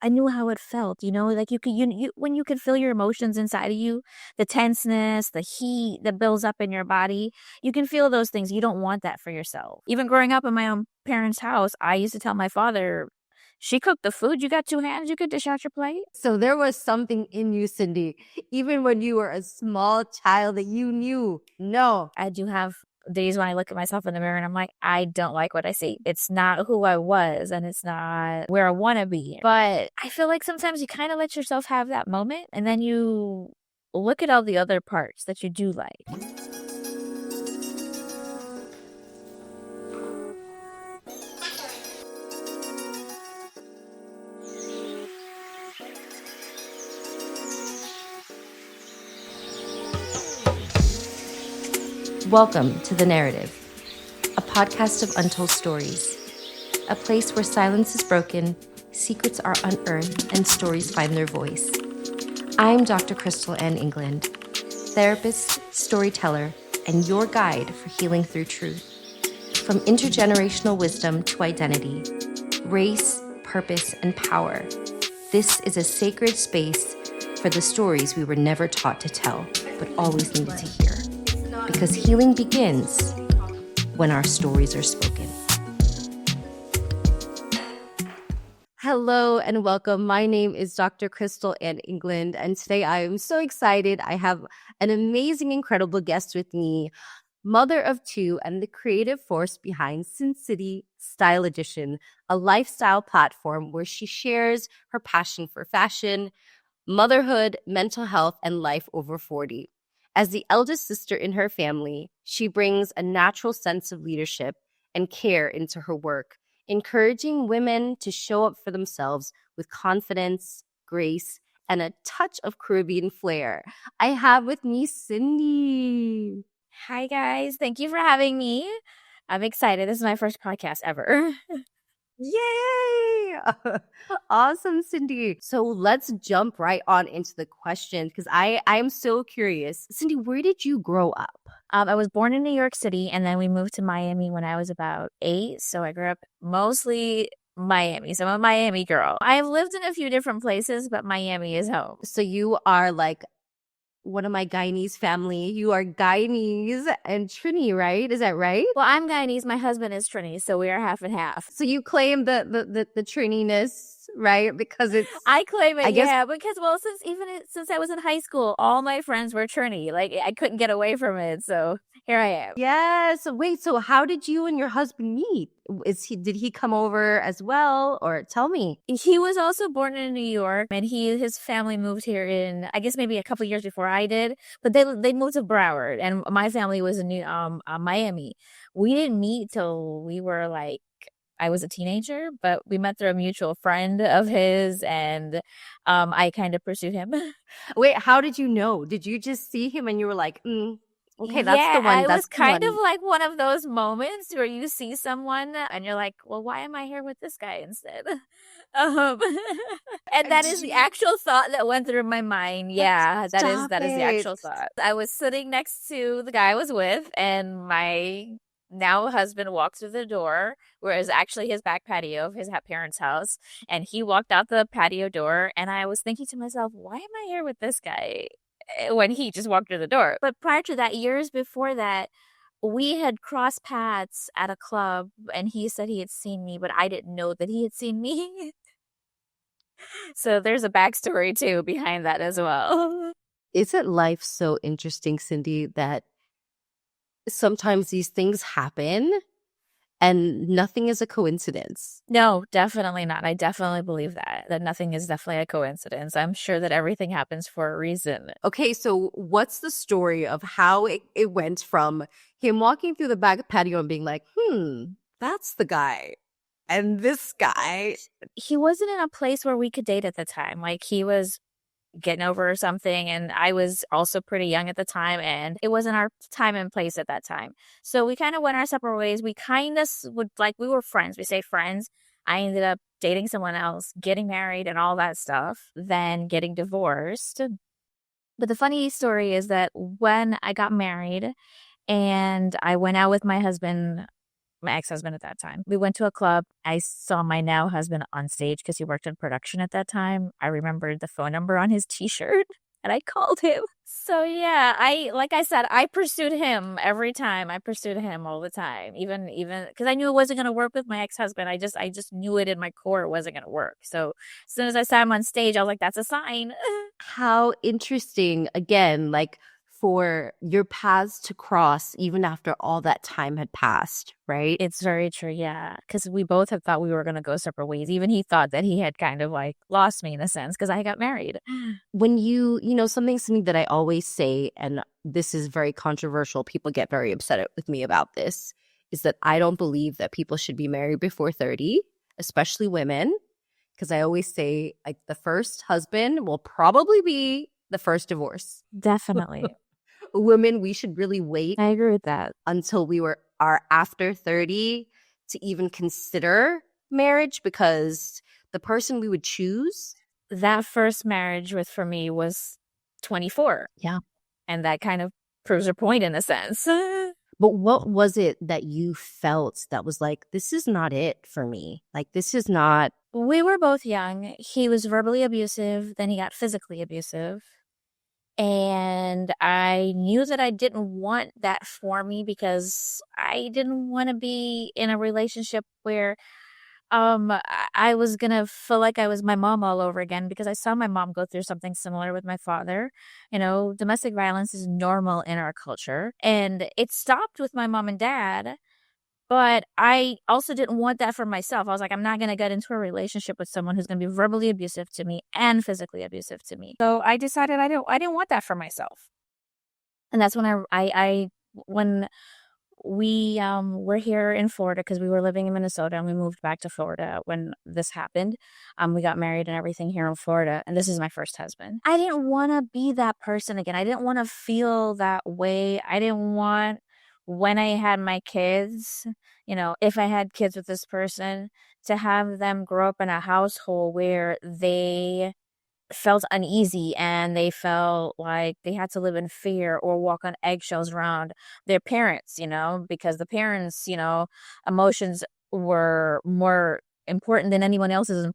I knew how it felt, like when you could feel your emotions inside of you, the tenseness, the heat that builds up in your body, you can feel those things. You don't want that for yourself. Even growing up in my own parents' house, I used to tell my father, she cooked the food. You got 2 hands. You could dish out your plate. So there was something in you, Cindy, even when you were a small child, that you knew, no. I do have days when I look at myself in the mirror and I'm like, I don't like what I see. It's not who I was and it's not where I want to be. But I feel like sometimes you kind of let yourself have that moment and then you look at all the other parts that you do like. Welcome to The Narrative, a podcast of untold stories, a place where silence is broken, secrets are unearthed, and stories find their voice. I'm Dr. Crystal Ann England, therapist, storyteller, and your guide for healing through truth. From intergenerational wisdom to identity, race, purpose, and power, this is a sacred space for the stories we were never taught to tell, but always needed to hear. Because healing begins when our stories are spoken. Hello and welcome. My name is Dr. Crystal Ann England, and today I am so excited. I have an amazing, incredible guest with me, mother of 2 and the creative force behind Cincity Style Edition, a lifestyle platform where she shares her passion for fashion, motherhood, mental health, and life over 40. As the eldest sister in her family, she brings a natural sense of leadership and care into her work, encouraging women to show up for themselves with confidence, grace, and a touch of Caribbean flair. I have with me Cindy. Hi, guys. Thank you for having me. I'm excited. This is my first podcast ever. Yay! Awesome, Cindy. So let's jump right on into the question because I'm so curious. Cindy, where did you grow up? I was born in New York City and then we moved to Miami when I was about 8. So I grew up mostly Miami. So I'm a Miami girl. I've lived in a few different places, but Miami is home. So you are like one of my Guyanese family. You are Guyanese and Trini, right? Is that right? Well, I'm Guyanese. My husband is Trini, so we are half and half. So you claim the Trininess, right? Because it's I claim it, yeah. Because since I was in high school, all my friends were Trini. Like I couldn't get away from it, so here I am. Yes. So wait. So how did you and your husband meet? Did he come over as well, or tell me? He was also born in New York, and his family moved here in, I guess, maybe a couple years before I did. But they moved to Broward, and my family was in Miami. We didn't meet till we were like, I was a teenager, but we met through a mutual friend of his, and I kind of pursued him. Wait, how did you know? Did you just see him and you were like, okay, that's the one. It was kind of like one of those moments where you see someone and you're like, well, why am I here with this guy instead? And that is the actual thought that went through my mind. Yeah, that is the actual thought. I was sitting next to the guy I was with, and my now husband walked through the door, where it was actually his back patio of his parents' house. And he walked out the patio door, and I was thinking to myself, why am I here with this guy? When he just walked through the door. But prior to that, years before that, we had crossed paths at a club and he said he had seen me, but I didn't know that he had seen me. So there's a backstory too behind that as well. Isn't life so interesting, Cindy, that sometimes these things happen and nothing is a coincidence? No, definitely not. I definitely believe that nothing is definitely a coincidence. I'm sure that everything happens for a reason. Okay, so what's the story of how it went from him walking through the back patio and being like, that's the guy, and this guy? He wasn't in a place where we could date at the time. Like, he was getting over something, and I was also pretty young at the time, and it wasn't our time and place at that time. So we kind of went our separate ways. We kind of we were friends. We say friends. I ended up dating someone else, getting married and all that stuff, then getting divorced. But the funny story is that when I got married and I went out with my husband my ex-husband at that time. We went to a club. I saw my now husband on stage because he worked in production at that time. I remembered the phone number on his t-shirt and I called him. So yeah, like I said, I pursued him every time. I pursued him all the time. Even because I knew it wasn't going to work with my ex-husband. I just knew it in my core it wasn't going to work. So as soon as I saw him on stage, I was like, that's a sign. How interesting, again, like for your paths to cross even after all that time had passed, right? It's very true, yeah. Because we both had thought we were going to go separate ways. Even he thought that he had kind of like lost me in a sense because I got married. When something that I always say, and this is very controversial, people get very upset with me about this, is that I don't believe that people should be married before 30, especially women. Because I always say, like, the first husband will probably be the first divorce. Definitely. Women, we should really wait. I agree with that. Until we are after 30 to even consider marriage, because the person we would choose. That first marriage for me was 24. Yeah. And that kind of proves your point in a sense. But what was it that you felt that was like, this is not it for me? Like, this is not. We were both young. He was verbally abusive. Then he got physically abusive. And I knew that I didn't want that for me because I didn't want to be in a relationship where I was going to feel like I was my mom all over again because I saw my mom go through something similar with my father. Domestic violence is normal in our culture, and it stopped with my mom and dad. But I also didn't want that for myself. I was like, I'm not going to get into a relationship with someone who's going to be verbally abusive to me and physically abusive to me. So I decided I didn't want that for myself. And that's when when we were here in Florida because we were living in Minnesota and we moved back to Florida when this happened. We got married and everything here in Florida, and this is my first husband. I didn't want to be that person again. I didn't want to feel that way. I didn't want, when I had my kids, if I had kids with this person, to have them grow up in a household where they felt uneasy and they felt like they had to live in fear or walk on eggshells around their parents, because the parents, emotions were more important than anyone else's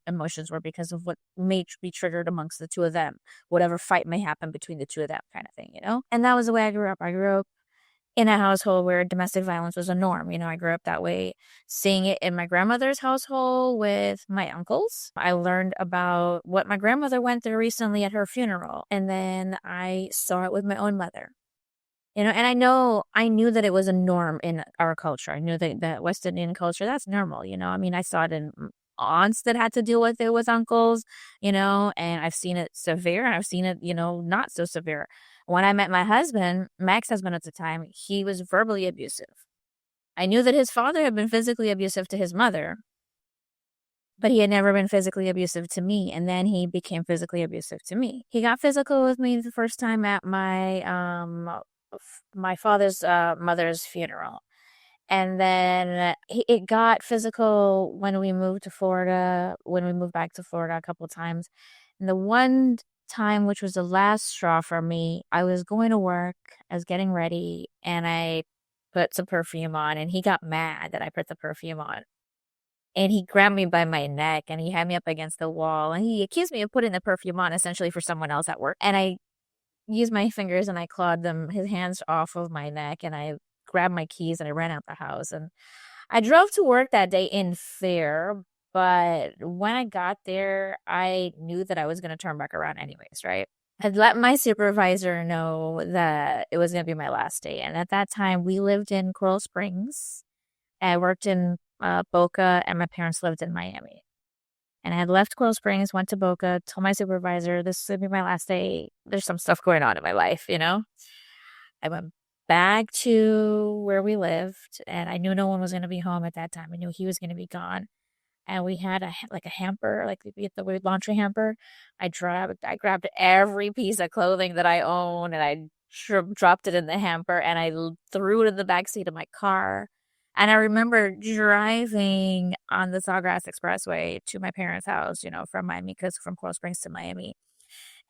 emotions were because of what may be triggered amongst the two of them, whatever fight may happen between the two of them, kind of thing, And that was the way I grew up. I grew up in a household where domestic violence was a norm. I grew up that way, seeing it in my grandmother's household with my uncles. I learned about what my grandmother went through recently at her funeral. And then I saw it with my own mother. And I knew that it was a norm in our culture. I knew that West Indian culture, that's normal. I saw it in aunts that had to deal with it with uncles, and I've seen it severe and I've seen it, not so severe. When I met my husband, my ex-husband at the time, he was verbally abusive. I knew that his father had been physically abusive to his mother, but he had never been physically abusive to me. And then he became physically abusive to me. He got physical with me the first time at my father's mother's funeral. And then it got physical when we moved to Florida, when we moved back to Florida a couple of times. And the one time, which was the last straw for me, I was going to work, I was getting ready, and I put some perfume on, and he got mad that I put the perfume on. And he grabbed me by my neck, and he had me up against the wall, and he accused me of putting the perfume on essentially for someone else at work. And I used my fingers and I clawed his hands off of my neck, and I grabbed my keys and I ran out the house. And I drove to work that day in fear, but when I got there, I knew that I was going to turn back around anyways, right? I'd let my supervisor know that it was going to be my last day. And at that time, we lived in Coral Springs. I worked in Boca, and my parents lived in Miami. And I had left Coral Springs, went to Boca, told my supervisor, this would be my last day. There's some stuff going on in my life, I went back to where we lived, and I knew no one was going to be home at that time. I knew he was going to be gone. And we had a hamper, like the weird laundry hamper. I grabbed every piece of clothing that I own, and I dropped it in the hamper, and I threw it in the backseat of my car. And I remember driving on the Sawgrass Expressway to my parents' house, from Miami, because from Coral Springs to Miami.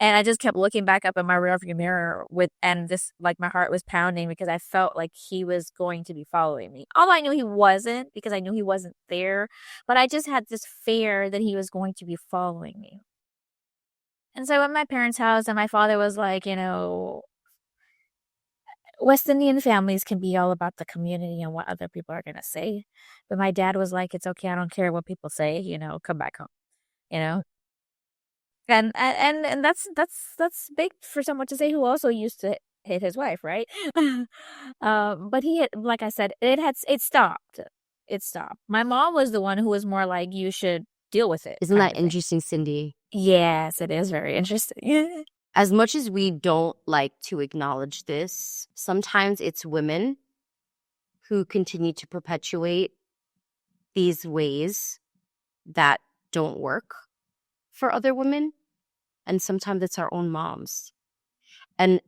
And I just kept looking back up in my rearview mirror and this, like, my heart was pounding because I felt like he was going to be following me. Although I knew he wasn't, because I knew he wasn't there, but I just had this fear that he was going to be following me. And so at my parents' house, and my father was like, West Indian families can be all about the community and what other people are going to say. But my dad was like, it's okay. I don't care what people say, come back home, you know? And that's big for someone to say who also used to hit his wife, right? But he had, like I said, it stopped. It stopped. My mom was the one who was more like, you should deal with it. Isn't that interesting, Cindy? Yes, it is very interesting. As much as we don't like to acknowledge this, sometimes it's women who continue to perpetuate these ways that don't work for other women. And sometimes it's our own moms. And,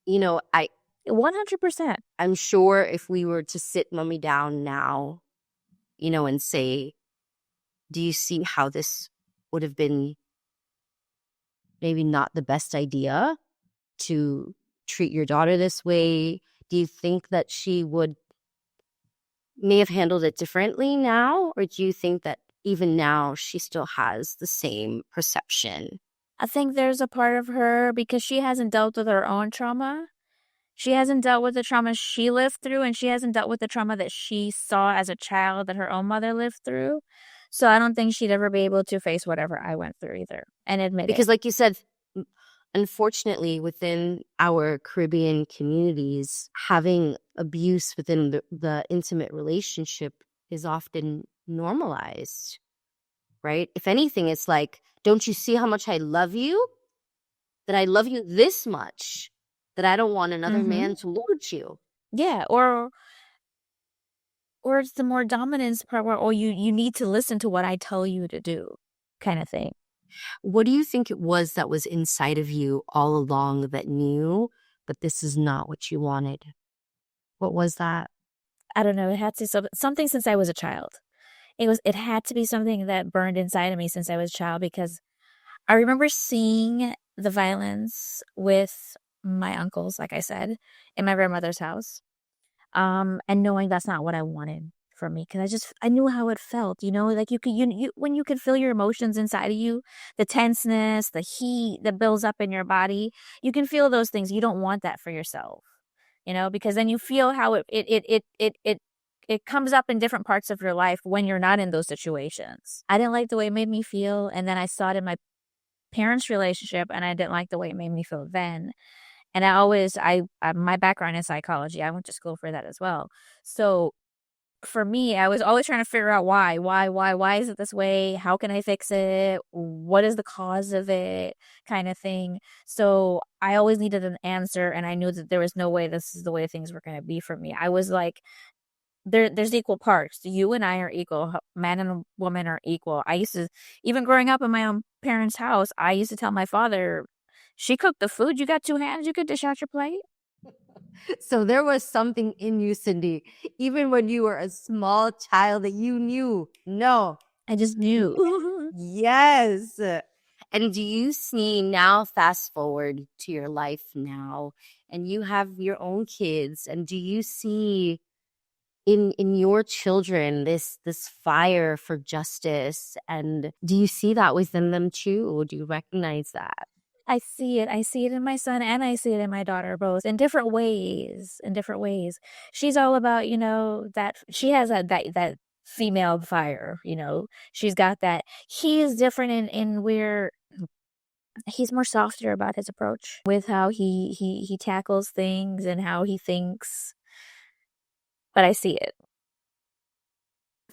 100%. I'm sure if we were to sit mommy down now, and say, do you see how this would have been maybe not the best idea to treat your daughter this way? Do you think that she may have handled it differently now? Or do you think that even now she still has the same perception? I think there's a part of her, because she hasn't dealt with her own trauma. She hasn't dealt with the trauma she lived through, and she hasn't dealt with the trauma that she saw as a child that her own mother lived through. So I don't think she'd ever be able to face whatever I went through either and admit because it. Like you said, unfortunately, within our Caribbean communities, having abuse within the intimate relationship is often normalized, right? If anything, it's like, don't you see how much I love you? That I love you this much, that I don't want another man to lord you. Yeah, or it's the more dominance part where, you need to listen to what I tell you to do, kind of thing. What do you think it was that was inside of you all along that knew that this is not what you wanted? What was that? I don't know. It had to be something since I was a child. It had to be something that burned inside of me since I was a child, because I remember seeing the violence with my uncles, like I said, in my grandmother's house, and knowing that's not what I wanted for me, because I knew how it felt, like when you could feel your emotions inside of you, the tenseness, the heat that builds up in your body, you can feel those things. You don't want that for yourself, because then you feel how it comes up in different parts of your life when you're not in those situations. I didn't like the way it made me feel, and then I saw it in my parents' relationship, and I didn't like the way it made me feel then. And my background is psychology. I went to school for that as well. So for me, I was always trying to figure out why is it this way? How can I fix it? What is the cause of it? Kind of thing. So I always needed an answer, and I knew that there was no way this is the way things were going to be for me. I was like, there's equal parts. You and I are equal. Man and woman are equal. I used to, even growing up in my own parents' house, I used to tell my father, she cooked the food. You got two hands. You could dish out your plate. So there was something in you, Cindy, even when you were a small child, that you knew. No. I just knew. Yes. And do you see now, fast forward to your life now, and you have your own kids, and do you see in your children this fire for justice, and do you see that within them too, or do you recognize that? I see it. I see it in my son, and I see it in my daughter, both in different ways. She's all about, that she has that female fire, she's got that. He is different in where he's more softer about his approach with how he tackles things and how he thinks. But I see it.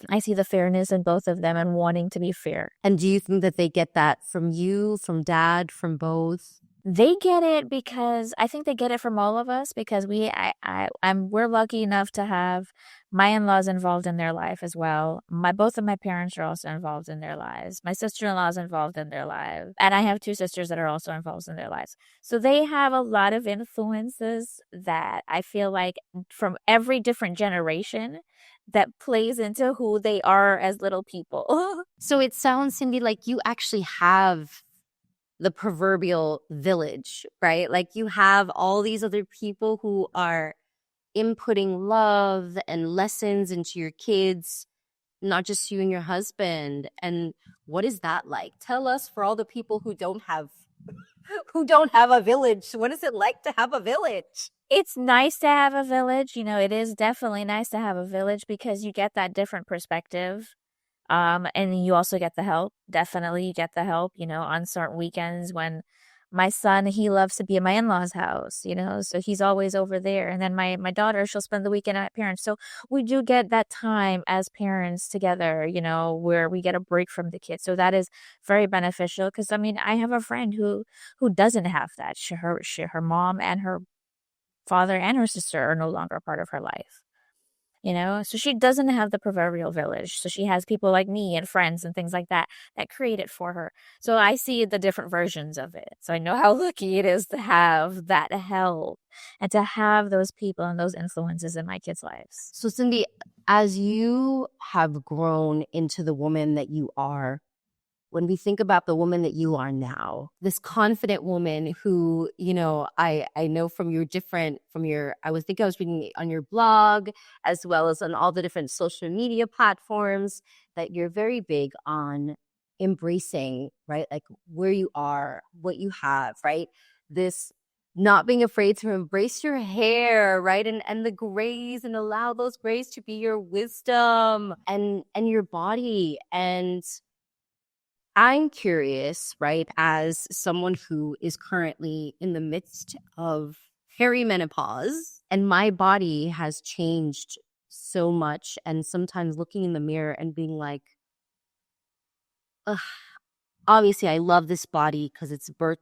I see the fairness in both of them and wanting to be fair. And do you think that they get that from you, from dad, from both? They get it because I think they get it from all of us, because we're lucky enough to have my in-laws involved in their life as well. Both of my parents are also involved in their lives. My sister-in-law is involved in their lives. And I have two sisters that are also involved in their lives. So they have a lot of influences that I feel like from every different generation that plays into who they are as little people. So it sounds, Cindy, like you actually have the proverbial village, right? Like you have all these other people who are inputting love and lessons into your kids, not just you and your husband. And what is that like? Tell us, for all the people who don't have a village, what is it like to have a village? It's nice to have a village. It is definitely nice to have a village because you get that different perspective. And you also get the help. Definitely you get the help, on certain weekends when my son, he loves to be at my in-laws' house, so he's always over there. And then my daughter, she'll spend the weekend at parents. So we do get that time as parents together, where we get a break from the kids. So that is very beneficial because I have a friend who doesn't have that. Her mom and her father and her sister are no longer a part of her life. So she doesn't have the proverbial village. So she has people like me and friends and things like that create it for her. So I see the different versions of it. So I know how lucky it is to have that help and to have those people and those influences in my kids' lives. So Cindy, as you have grown into the woman that you are, when we think about the woman that you are now, this confident woman who, I know from your, I was reading on your blog, as well as on all the different social media platforms, that you're very big on embracing, right? Like where you are, what you have, right? This not being afraid to embrace your hair, right? And the grays, and allow those grays to be your wisdom and your body. And I'm curious, right, as someone who is currently in the midst of perimenopause, and my body has changed so much, and sometimes looking in the mirror and being like, ugh, obviously I love this body because it's birthed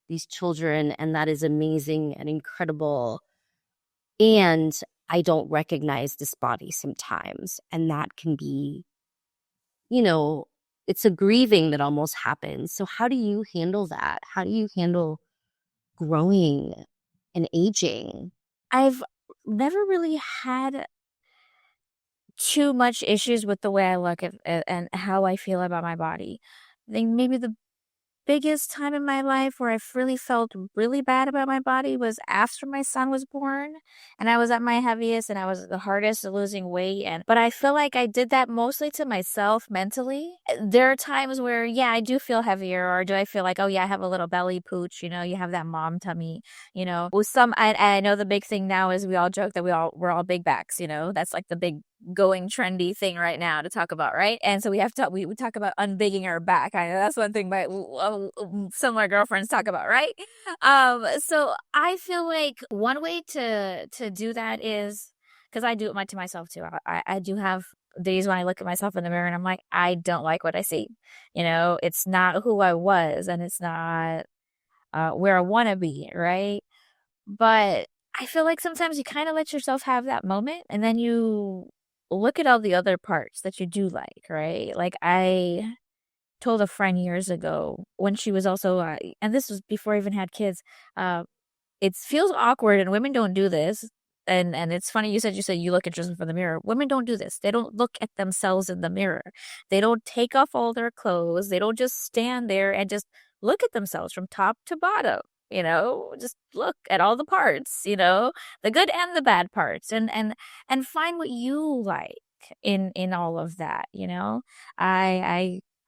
these children, and that is amazing and incredible. And I don't recognize this body sometimes, and that can be, it's a grieving that almost happens. So how do you handle that? How do you handle growing and aging? I've never really had too much issues with the way I look at and how I feel about my body. I think maybe the biggest time in my life where I really felt really bad about my body was after my son was born, and I was at my heaviest and I was the hardest at losing weight. But I feel like I did that mostly to myself mentally. There are times where, yeah, I do feel heavier, or do I feel like, oh yeah, I have a little belly pooch, you have that mom tummy, with I know the big thing now is we all joke that we're all big backs, that's like the big going trendy thing right now to talk about, right? And so we talk about unbigging our back. I know that's one thing some of my girlfriends talk about, right? So I feel like one way to do that is, because I do it to myself too. I do have days when I look at myself in the mirror and I'm like, I don't like what I see. It's not who I was, and it's not where I want to be, right? But I feel like sometimes you kind of let yourself have that moment, and then you look at all the other parts that you do like, right? Like I told a friend years ago when she was also, and this was before I even had kids, it feels awkward, and women don't do this. And it's funny you said you look at yourself in the mirror. Women don't do this. They don't look at themselves in the mirror. They don't take off all their clothes. They don't just stand there and just look at themselves from top to bottom. Just look at all the parts, the good and the bad parts, and find what you like in all of that.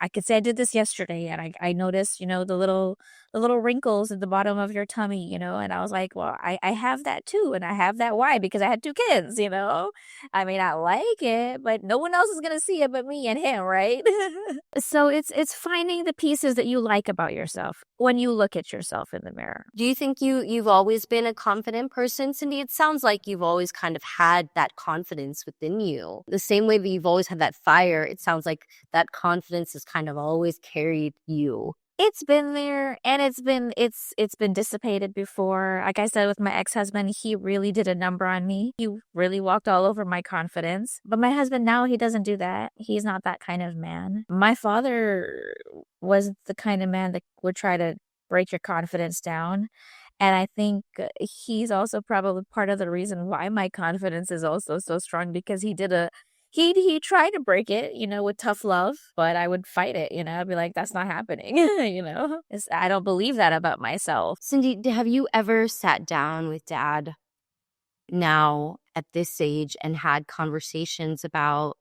I could say I did this yesterday, and I noticed, the little wrinkles at the bottom of your tummy, and I was like, well, I have that too. And I have that. Why? Because I had 2 kids, I may not like it, but no one else is going to see it but me and him, right? So it's finding the pieces that you like about yourself when you look at yourself in the mirror. Do you think you've always been a confident person, Cindy? It sounds like you've always kind of had that confidence within you. The same way that you've always had that fire, it sounds like that confidence has kind of always carried you. It's been there, and it's been dissipated before. Like I said, with my ex-husband, he really did a number on me. He really walked all over my confidence. But my husband now, he doesn't do that. He's not that kind of man. My father was the kind of man that would try to break your confidence down. And I think he's also probably part of the reason why my confidence is also so strong, because he He tried to break it, with tough love, but I would fight it, I'd be like, that's not happening, I don't believe that about myself. Cindy, have you ever sat down with Dad now at this age and had conversations about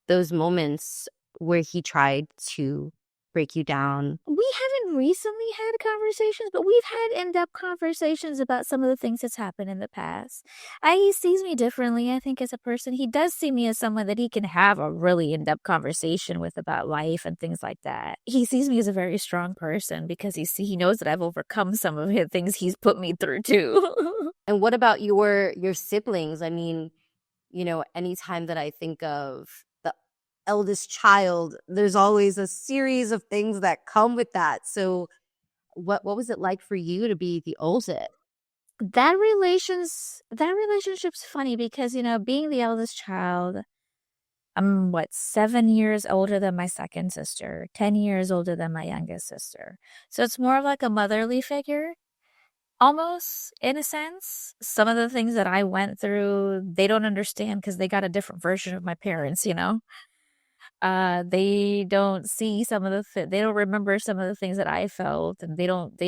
those moments where he tried to break you down? We haven't recently had conversations, but we've had in-depth conversations about some of the things that's happened in the past. He sees me differently, I think, as a person. He does see me as someone that he can have a really in-depth conversation with about life and things like that. He sees me as a very strong person because he knows that I've overcome some of the things he's put me through too. And what about your siblings? I mean, anytime that I think of the eldest child, there's always a series of things that come with that. So what was it like for you to be the oldest? That relationship's funny because, being the eldest child, I'm 7 years older than my second sister, 10 years older than my youngest sister. So it's more of like a motherly figure. Almost, in a sense. Some of the things that I went through, they don't understand because they got a different version of my parents, They don't see some of they don't remember some of the things that I felt, and they don't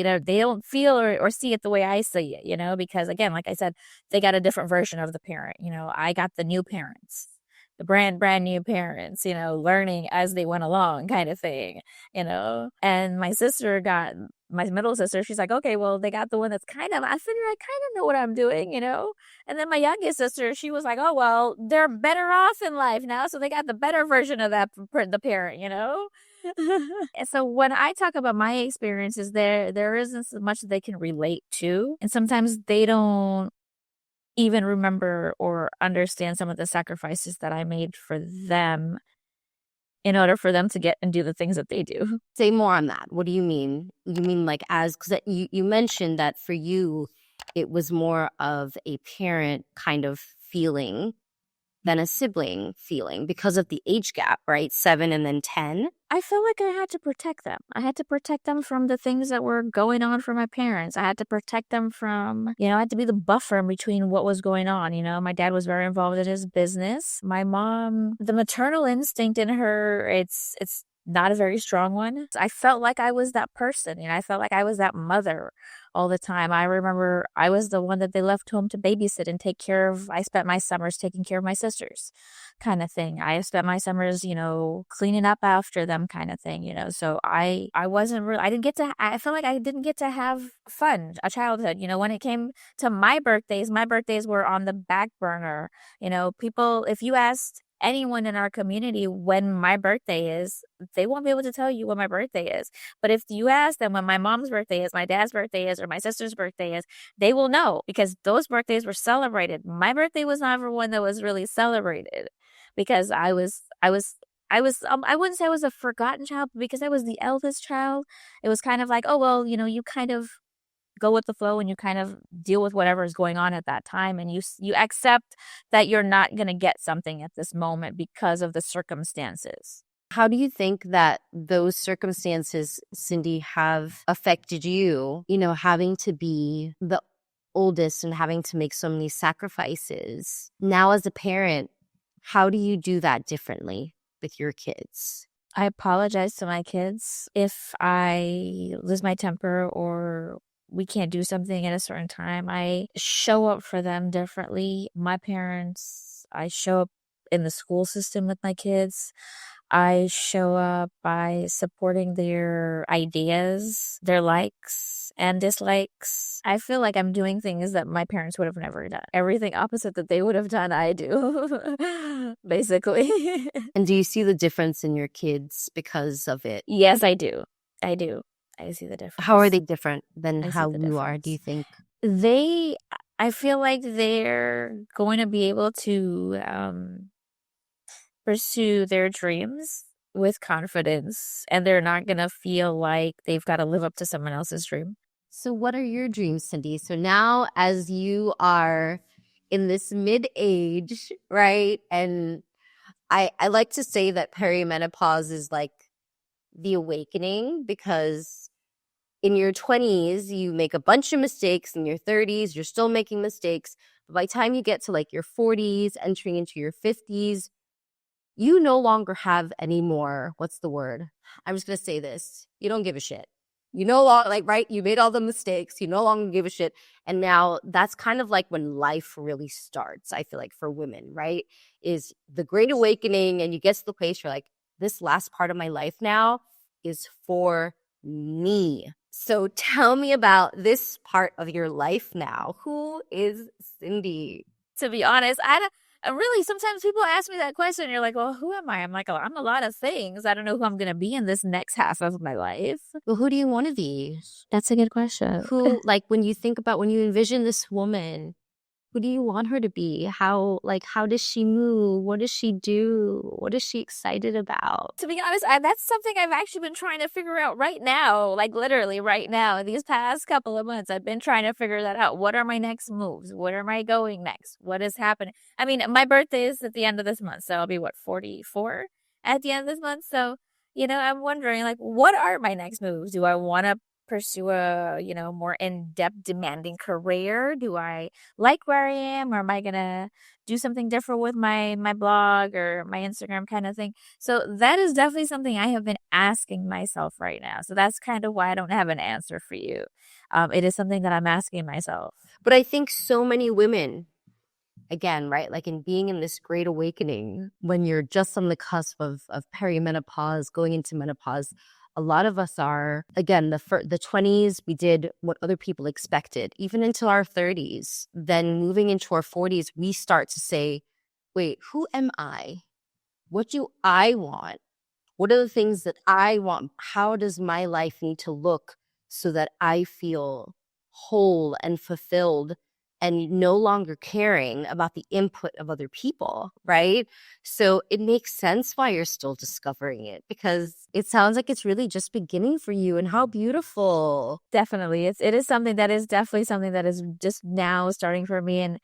feel or see it the way I see it, because again, like I said, they got a different version of the parent. I got the new parents, the brand new parents, learning as they went along kind of thing, and my middle sister, she's like, okay, well, they got the one that's I figure I kind of know what I'm doing, and then my youngest sister, she was like, oh, well, they're better off in life now, so they got the better version of the parent, And so when I talk about my experiences, there isn't so much that they can relate to, and sometimes they don't even remember or understand some of the sacrifices that I made for them in order for them to get and do the things that they do. Say more on that. What do you mean? You mean like because you mentioned that for you, it was more of a parent kind of feeling than a sibling feeling because of the age gap, right? 7 and then 10. I feel like I had to protect them. I had to protect them from the things that were going on for my parents. I had to protect them from, I had to be the buffer in between what was going on. My dad was very involved in his business. My mom, the maternal instinct in her, it's not a very strong one. I felt like I was that person, I felt like I was that mother all the time. I remember I was the one that they left home to babysit and take care of. I spent my summers taking care of my sisters, kind of thing. I spent my summers, cleaning up after them, kind of thing, So I wasn't really, I felt like I didn't get to have fun, a childhood, when it came to my birthdays were on the back burner. People, if you asked anyone in our community when my birthday is, they won't be able to tell you when my birthday is. But if you ask them when my mom's birthday is, my dad's birthday is, or my sister's birthday is, they will know because those birthdays were celebrated. My birthday was never one that was really celebrated because I wouldn't say I was a forgotten child, but because I was the eldest child, it was kind of like, oh, well, you kind of go with the flow and you kind of deal with whatever is going on at that time, and you accept that you're not going to get something at this moment because of the circumstances. How do you think that those circumstances, Cindy, have affected you, having to be the oldest and having to make so many sacrifices? Now as a parent, how do you do that differently with your kids? I apologize to my kids if I lose my temper or we can't do something at a certain time. I show up for them differently. My parents, I show up in the school system with my kids. I show up by supporting their ideas, their likes and dislikes. I feel like I'm doing things that my parents would have never done. Everything opposite that they would have done, I do, basically. And do you see the difference in your kids because of it? Yes, I do. I do. I see the difference. How are they different than how you are, do you think? I feel like they're going to be able to pursue their dreams with confidence, and they're not going to feel like they've got to live up to someone else's dream. So what are your dreams, Cindy? So now as you are in this mid-age, right? And I like to say that perimenopause is like the awakening, because in your 20s, you make a bunch of mistakes. In your 30s, you're still making mistakes. But by the time you get to like your 40s, entering into your 50s, you no longer have any more, what's the word? I'm just going to say this. You don't give a shit. You no longer, like, right? You made all the mistakes. You no longer give a shit. And now that's kind of like when life really starts, I feel like, for women, right? Is the great awakening, and you get to the place where, like, this last part of my life now is for me. So tell me about this part of your life now. Who is Cindy? To be honest, really, sometimes people ask me that question. And you're like, well, who am I? I'm like, oh, I'm a lot of things. I don't know who I'm going to be in this next half of my life. Well, who do you want to be? That's a good question. Who, like, when you think about, when you envision this woman, who do you want her to be? How does she move? What does she do? What is she excited about? To be honest, that's something I've actually been trying to figure out right now, like literally right now. In these past couple of months, I've been trying to figure that out. What are my next moves? Where am I going next? What is happening? I mean, my birthday is at the end of this month, so I'll be, 44 at the end of this month. So, I'm wondering, like, what are my next moves? Do I want to pursue a, more in-depth demanding career? Do I like where I am, or am I gonna do something different with my blog or my Instagram kind of thing? So that is definitely something I have been asking myself right now. So that's kind of why I don't have an answer for you. It is something that I'm asking myself. But I think so many women, again, right, like in being in this great awakening, when you're just on the cusp of perimenopause, going into menopause, a lot of us are, again, the 20s, we did what other people expected, even into our 30s. Then moving into our 40s, we start to say, wait, who am I? What do I want? What are the things that I want? How does my life need to look so that I feel whole and fulfilled and no longer caring about the input of other people, right? So it makes sense why you're still discovering it, because it sounds like it's really just beginning for you, and how beautiful. Definitely. It is something that is definitely something that is just now starting for me. And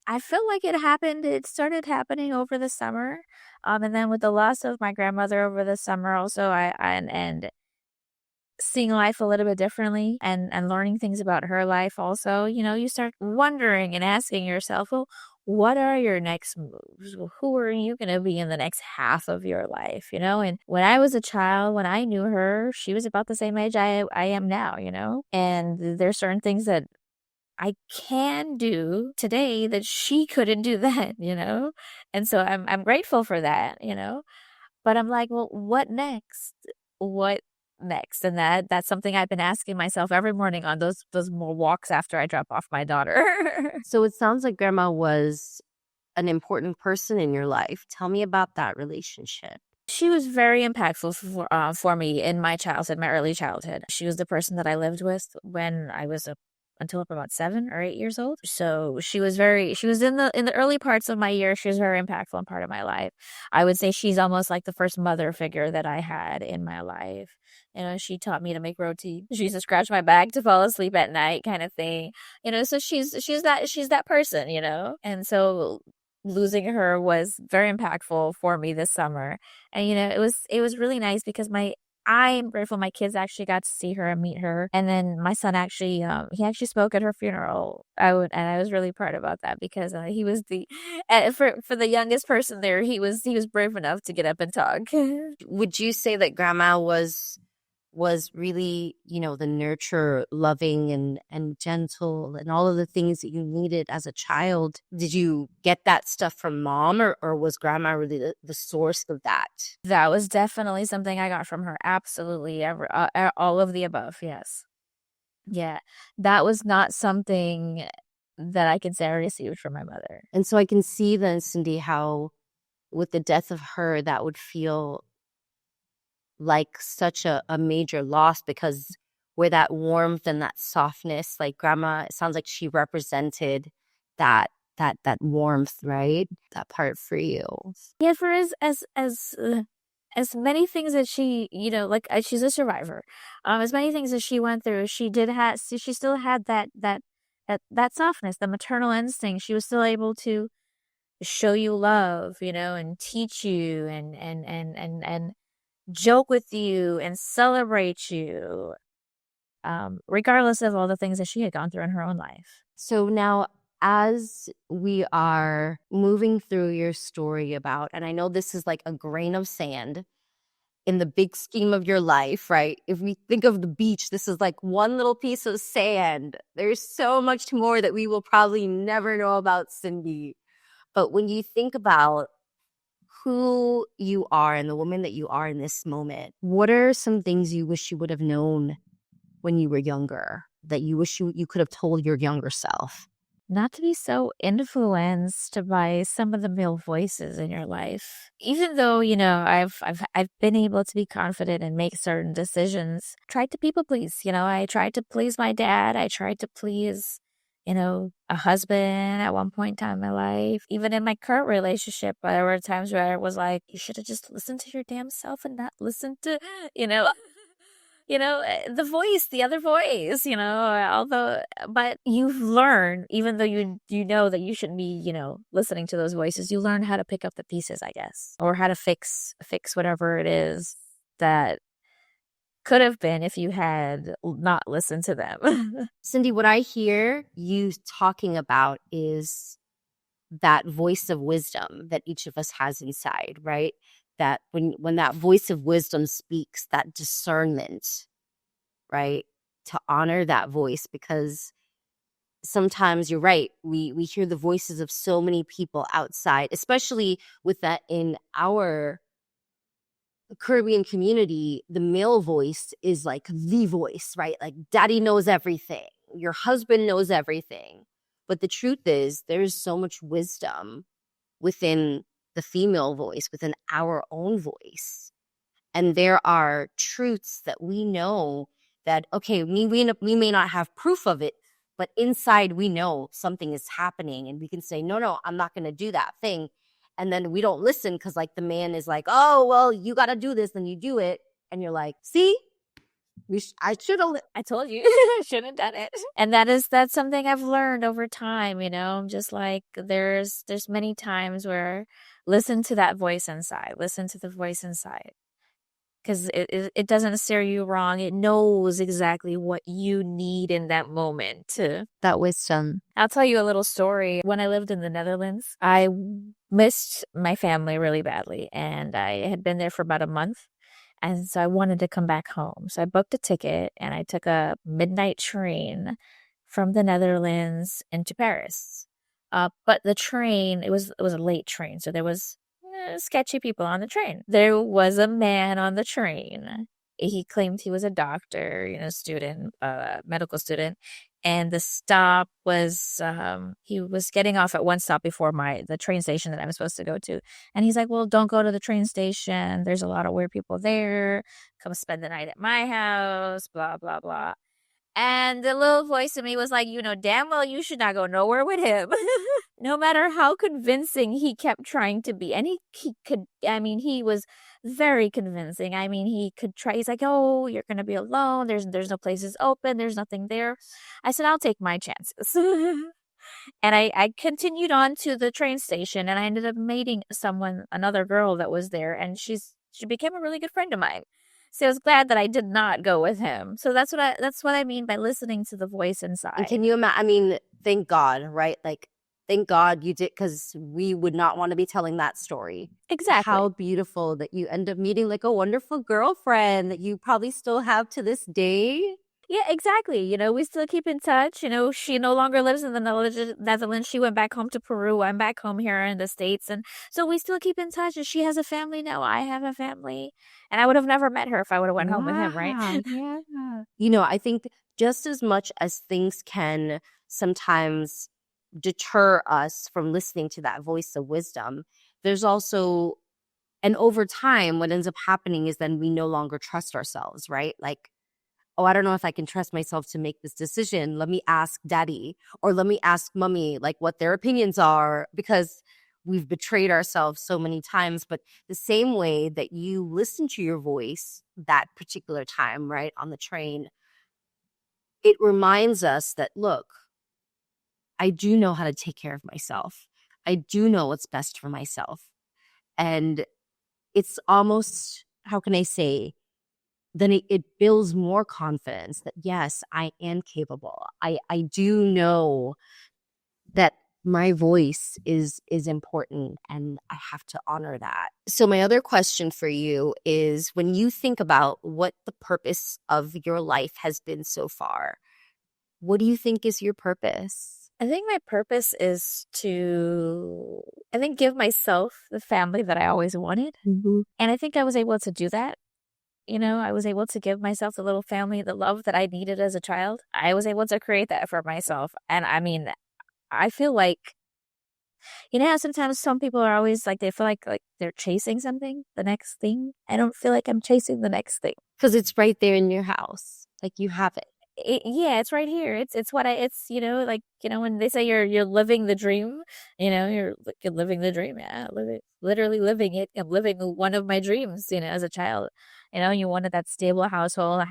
I feel like it started happening over the summer. And then with the loss of my grandmother over the summer also, and seeing life a little bit differently, and learning things about her life also, you start wondering and asking yourself, well, what are your next moves? Well, who are you going to be in the next half of your life? And when I was a child, when I knew her, she was about the same age I am now, and there's certain things that I can do today that she couldn't do then, and so I'm grateful for that, but I'm like, well, what next? What next? And that's something I've been asking myself every morning on those more walks after I drop off my daughter. So it sounds like grandma was an important person in your life. Tell me about that relationship. She was very impactful for me in my childhood, my early childhood. She was the person that I lived with when I was until about 7 or 8 years old. So she was in the early parts of my years. She was very impactful and part of my life. I would say she's almost like the first mother figure that I had in my life. She taught me to make roti. She used to scratch my back to fall asleep at night, kind of thing. So she's that person, and so losing her was very impactful for me this summer. And it was really nice because I'm grateful my kids actually got to see her and meet her. And then my son actually, he actually spoke at her funeral. And I was really proud about that because he was for the youngest person there, he was brave enough to get up and talk. Would you say that grandma was really, the nurture, loving and gentle, and all of the things that you needed as a child? Did you get that stuff from mom, or was grandma really the source of that? That was definitely something I got from her. Absolutely. All of the above. Yes. Yeah. That was not something that I can say I received from my mother. And so I can see then, Cindy, how with the death of her, that would feel like such a major loss, because where that warmth and that softness, like grandma, it sounds like she represented that warmth, right? That part for you. Yeah, for as many things that she, like she's a survivor. As many things as she went through, she still had that softness, the maternal instinct. She was still able to show you love, and teach you and joke with you and celebrate you, regardless of all the things that she had gone through in her own life. So now as we are moving through your story about, and I know this is like a grain of sand in the big scheme of your life, right? If we think of the beach, this is like one little piece of sand. There's so much more that we will probably never know about Cindy. But when you think about who you are and the woman that you are in this moment, what are some things you wish you would have known when you were younger that you wish you could have told your younger self? Not to be so influenced by some of the male voices in your life. Even though, I've been able to be confident and make certain decisions, tried to people please. I tried to please my dad. I tried to please, a husband at one point in time in my life. Even in my current relationship, there were times where I was like, you should have just listened to your damn self and not listened to, you know, the voice, the other voice, but you've learned, even though you know that you shouldn't be, listening to those voices, you learn how to pick up the pieces, I guess, or how to fix whatever it is that could have been if you had not listened to them. Cindy, what I hear you talking about is that voice of wisdom that each of us has inside, right? That when that voice of wisdom speaks, that discernment, right? To honor that voice, because sometimes you're right. We hear the voices of so many people outside, especially with that in our Caribbean community, the male voice is like the voice, right? Like daddy knows everything. Your husband knows everything. But the truth is there's so much wisdom within the female voice, within our own voice. And there are truths that we know that, okay, we may not have proof of it, but inside we know something is happening and we can say, no, I'm not going to do that thing. And then we don't listen because like the man is like, oh, well, you got to do this. And you do it. And you're like, see, I should have. I told you I shouldn't have done it. And that's something I've learned over time, just like there's many times where listen to that voice inside, listen to the voice inside. Because it doesn't steer you wrong. It knows exactly what you need in that moment. That wisdom. I'll tell you a little story. When I lived in the Netherlands, I missed my family really badly. And I had been there for about a month. And so I wanted to come back home. So I booked a ticket and I took a midnight train from the Netherlands into Paris. But the train, it was a late train. So there was sketchy people on the train. There was a man on the train. He claimed he was a doctor, student, medical student. And the stop was, he was getting off at one stop before the train station that I was supposed to go to. And he's like, well, don't go to the train station. There's a lot of weird people there. Come spend the night at my house, blah, blah, blah. And the little voice in me was like, damn well you should not go nowhere with him. No matter how convincing he kept trying to be. And he was very convincing. He could try. He's like, oh, you're going to be alone. There's no places open. There's nothing there. I said, I'll take my chances. And I continued on to the train station and I ended up meeting another girl that was there. And she became a really good friend of mine. So I was glad that I did not go with him. So that's what I mean by listening to the voice inside. And can you imagine? Thank God, right? Like, thank God you did, because we would not want to be telling that story. Exactly. How beautiful that you end up meeting like a wonderful girlfriend that you probably still have to this day. Yeah, exactly. We still keep in touch. She no longer lives in the Netherlands. She went back home to Peru. I'm back home here in the States. And so we still keep in touch. And she has a family now. I have a family. And I would have never met her if I would have went home with him, right? Yeah. I think just as much as things can sometimes deter us from listening to that voice of wisdom, there's also, and over time, what ends up happening is then we no longer trust ourselves, right? Like, oh, I don't know if I can trust myself to make this decision. Let me ask daddy or let me ask mommy, like what their opinions are, because we've betrayed ourselves so many times. But the same way that you listen to your voice that particular time, right, on the train, it reminds us that, look, I do know how to take care of myself. I do know what's best for myself. And it's almost, how can I say, then it builds more confidence that, yes, I am capable. I do know that my voice is important and I have to honor that. So my other question for you is, when you think about what the purpose of your life has been so far, what do you think is your purpose? I think my purpose is to, I think, give myself the family that I always wanted. Mm-hmm. And I think I was able to do that. You know, I was able to give myself the little family, the love that I needed as a child. I was able to create that for myself. And I mean, I feel like, you know how sometimes some people are always like, they feel like they're chasing something, the next thing. I don't feel like I'm chasing the next thing. Because it's right there in your house. Like, you have it. Yeah, it's right here. It's what it's, you know, like, you know, when they say you're living the dream, you know, you're living the dream. Yeah, literally living it. I'm living one of my dreams, you know, as a child. You know, you wanted that stable household, a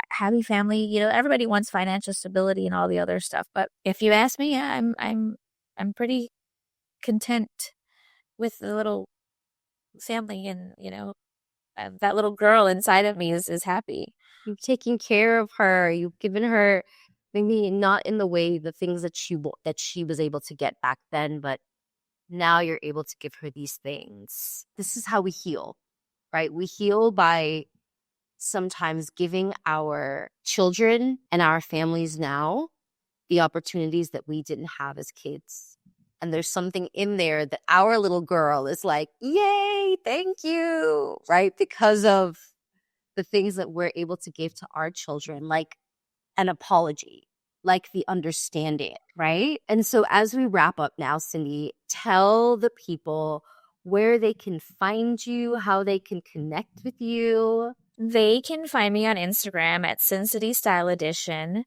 happy family. You know, everybody wants financial stability and all the other stuff. But if you ask me, yeah, I'm pretty content with the little family, and you know, that little girl inside of me is happy. You've taken care of her. You've given her, maybe not in the way the things that she was able to get back then, but now you're able to give her these things. This is how we heal, right? We heal by sometimes giving our children and our families now the opportunities that we didn't have as kids. And there's something in there that our little girl is like, yay, thank you, right? Because of the things that we're able to give to our children, like an apology, like the understanding, right? And so as we wrap up now, Cindy, tell the people where they can find you, how they can connect with you. They can find me on Instagram at Cincity Style Edition.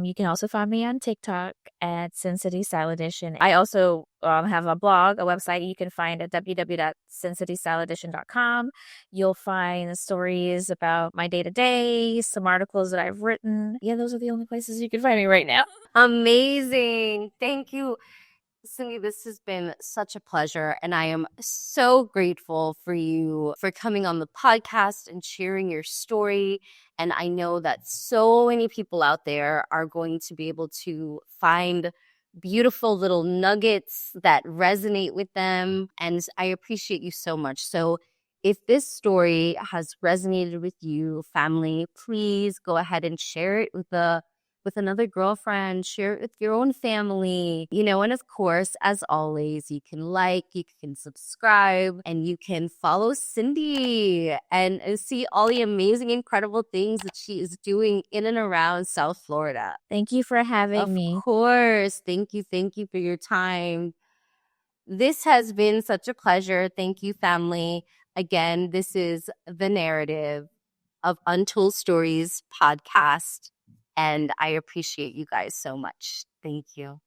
You can also find me on TikTok at Cincity Style Edition. I also have a blog, a website you can find at www.cincitystyleedition.com. You'll find stories about my day-to-day, some articles that I've written. Yeah, those are the only places you can find me right now. Amazing. Thank you, Cindy. This has been such a pleasure, and I am so grateful for you for coming on the podcast and sharing your story. And I know that so many people out there are going to be able to find beautiful little nuggets that resonate with them. And I appreciate you so much. So if this story has resonated with you, family, please go ahead and share it with another girlfriend, share it with your own family, you know, and of course, as always, you can like, you can subscribe, and you can follow Cindy and see all the amazing, incredible things that she is doing in and around South Florida. Thank you for having me. Of course. Thank you. Thank you for your time. This has been such a pleasure. Thank you, family. Again, this is The Narrative of Untold Stories podcast. And I appreciate you guys so much. Thank you.